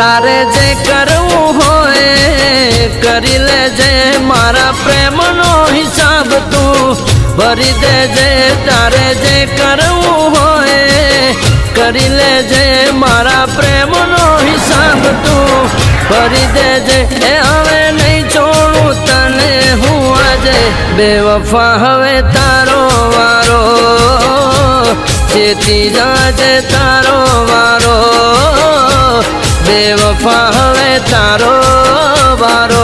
તારે જે કરવું હોય કરી લેજે મારા પ્રેમનો હિસાબ તું ભરી દેજે તારે જે કરવું હોય કરી લેજે મારા પ્રેમનો હિસાબ તું ભરી દેજે એ હવે નહીં છોડું તને હું આજે બેવફા હવે તારો વારો ચેતી જાજે તારો વારો બેવફા હવે તારો વારો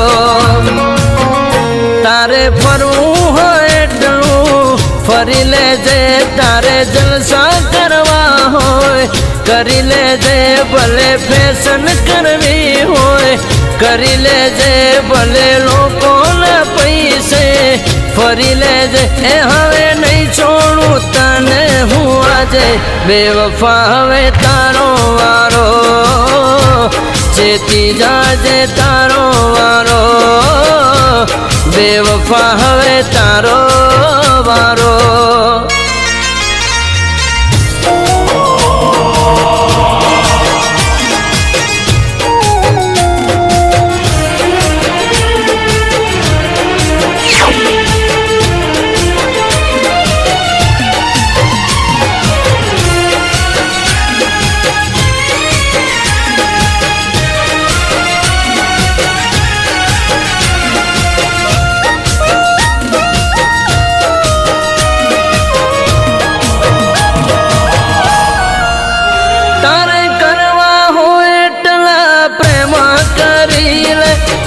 તારે ફરવું હોય એટલું ફરી લેજે તારે જલસા કરવા હોય કરી લેજે ભલે ફેશન કરવી હોય કરી લેજે ભલે લોકોને પૈસે ફરી લેજે એ હવે નહીં છોડું તને હું આજે બેવફા હવે તારો વારો ચેતી જાજે તારો વારો બેવફા હવે તારો વારો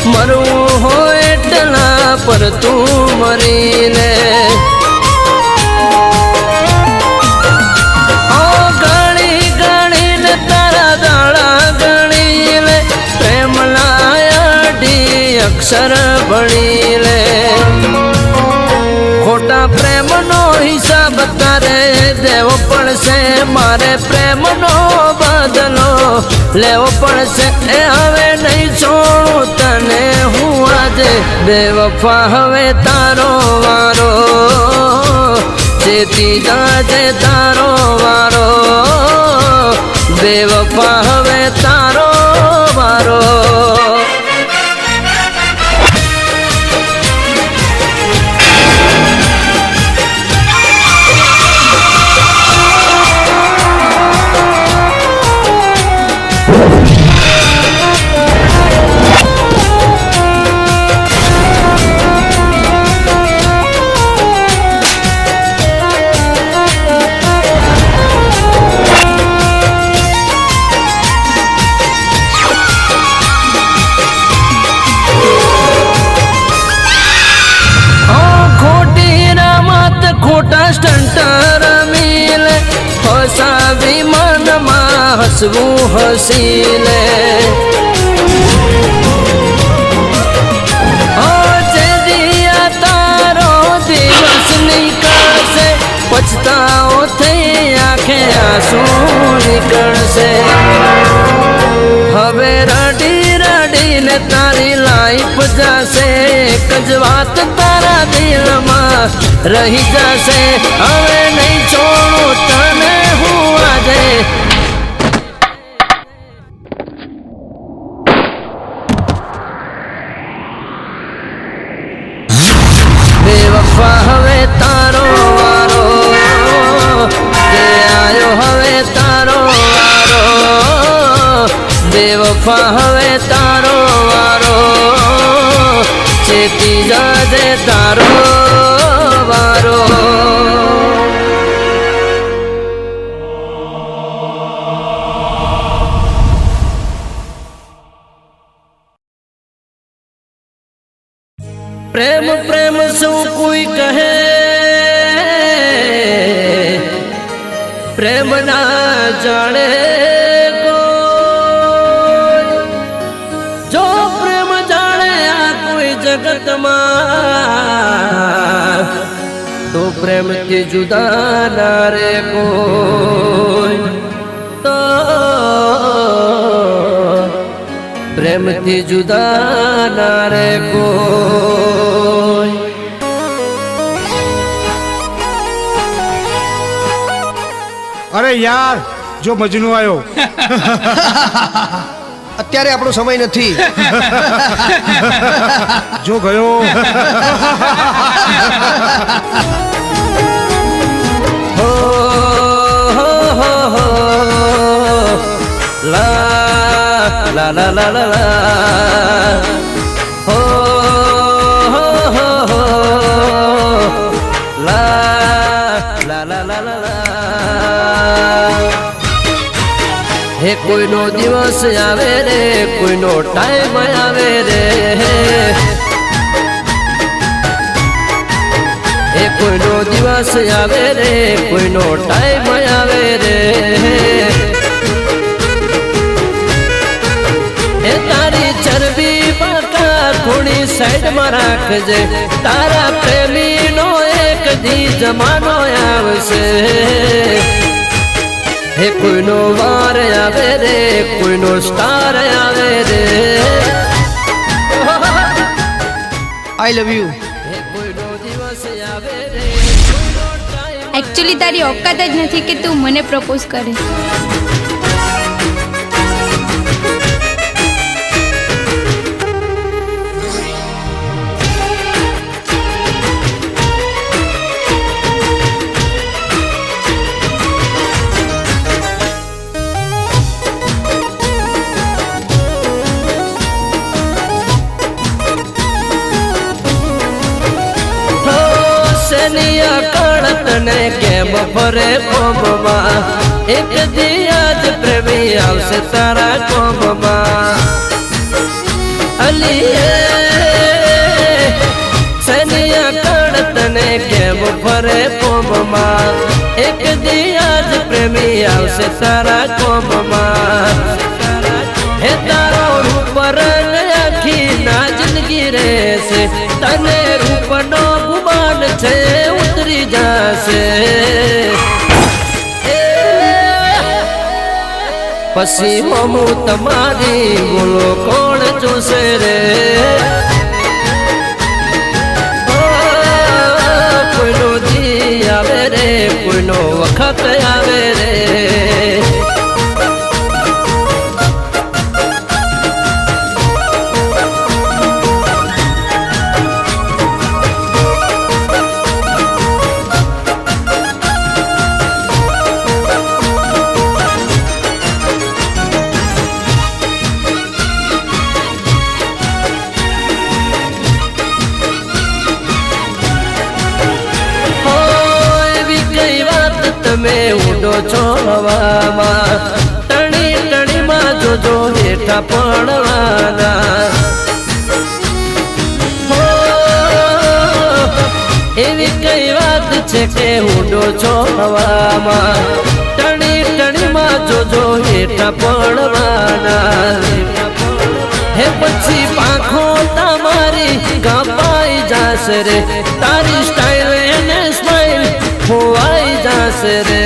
મરવું હોય એટલા પર તું મરી લે ગણી ગણીને તારા દાડા ગણી લે પ્રેમ લાયડી અક્ષર ભણી લે ખોટા પ્રેમનો હિસાબ તારે દેવો પડશે મારે પ્રેમનો બદલો લેવો પડશે એ હવે નહીં છોડું તને હું આજે બેવફા હવે તારો વારો ચેતી જાજે તારો વારો બેવફા હવે તારો વારો ખોટા સ્ટંટ રમી લે હસાવી મનમાં હસવું હસી લે જે દિયા તારો દિવસ નીકળશે પછતાઓ થઈ આંખે આંસુ નીકળશે હવે રડી રડીને તારી લાઈફ જશે એક જ વાત તારા દિલમાં રહી જશે હવે નહીં છોડું તને હું આજે બેવફા હવે તારો વારો તે આયો હવે તારો વારો બેવફા હવે તારો વારો ચેતી જાજે તારો વારો પ્રેમ પ્રેમ શું કોઈ કહે પ્રેમ ના જાણે કોઈ જો પ્રેમ જાણે આ કોઈ જગતમાં તો પ્રેમથી જુદા ના રે કોઈ તો પ્રેમથી જુદા ના રે કોઈ અરે યાર જો મજનુ આવ્યો અત્યારે આપણો સમય નથી. જો ગયો હો હો હો હો લા લા લા લા લા લા હો હો હો હો લા લા લા લા લા લા. હે કોઈનો દિવસ આવે રે, કોઈનો ટાઈમ આવે રે, હે કોઈનો દિવસ આવે રે, કોઈનો ટાઈમ આવે રે. એ તારી ચરબી બાકા થોડી સાઈડમાં રાખજે, તારા પ્રેમીનો એક દી જમાનો આવશે. હે કોઈનો વાર આવે રે, કોઈનો સ્ટાર આવે રે. આઈ લવ યુ. હે કોઈનો દિવસ આવે રે. એકચ્યુઅલી તારી ઓકાત જ નથી કે તું મને પ્રપોઝ કરે. તને કેમ ફરે કોમમાં, એક દિયા જ પ્રેમી આવશે તારા કોમમાં. અલીએ સનિયા કણ તને કેમ ફરે કોમમાં, એક દિયા જ પ્રેમી આવશે તારા કોમમાં. હે તારો રૂપ રંગ આખી ના જિંદગી રહેશે, તને રૂપનો ગુમાન છે ઉતરી જશે. પછી હું તમારી બોલો કોણ જોશે રે. કોઈનો દી આવે રે, કોઈનો વખત આવે રે. તમે ઉડો છો હવામાં, ટણી ટણીમાં જોજો હેઠા પડવાના. એવી કઈ વાત છે કે ઉડો છો હવામાં, ટણી ટણીમાં જોજો હેઠા પડવાના. હે પછી પાંખો તમારી કાપાઈ જશે રે, તારી સ્ટાઈલ એને સ્માઈલ ખોવાઈ જશે રે.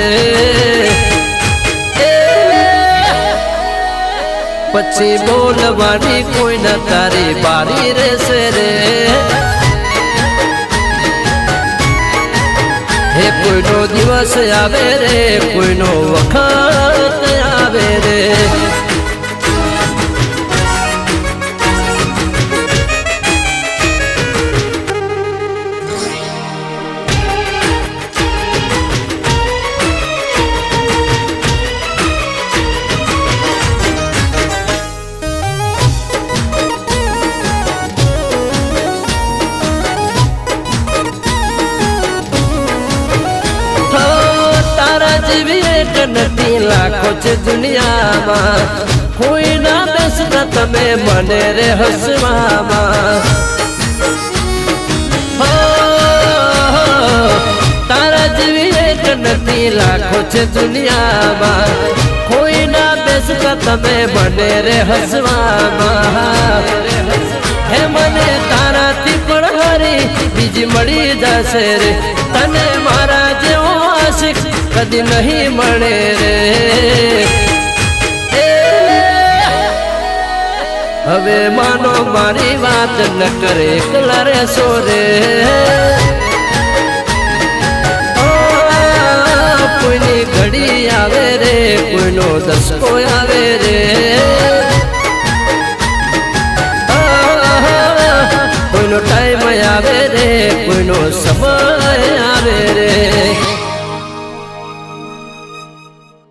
પછી બોલવાની કોઈ ના તારી બારી રહેશે રે. હે કોઈનો દિવસ આવે રે, કોઈનો વખત આવે રે. નથી લાખો છે દુનિયામાં, કોઈ ના બેસતા તમે મને રે હસવામાં. તારા જેવી એક નથી લાખો છે દુનિયામાં, કોઈ ના બેસતા તમે મને રે હસવામાં. હે મને તારાથી પણ હારી બીજી મળી જશે રે, તને મારા જેવો આશિક કદી નહીં મળે રે. હવે માનો મારી વાત ન કરે એકલા રહેશો રે. કોઈની ઘડી આવે રે, કોઈનો દસકો આવે રે.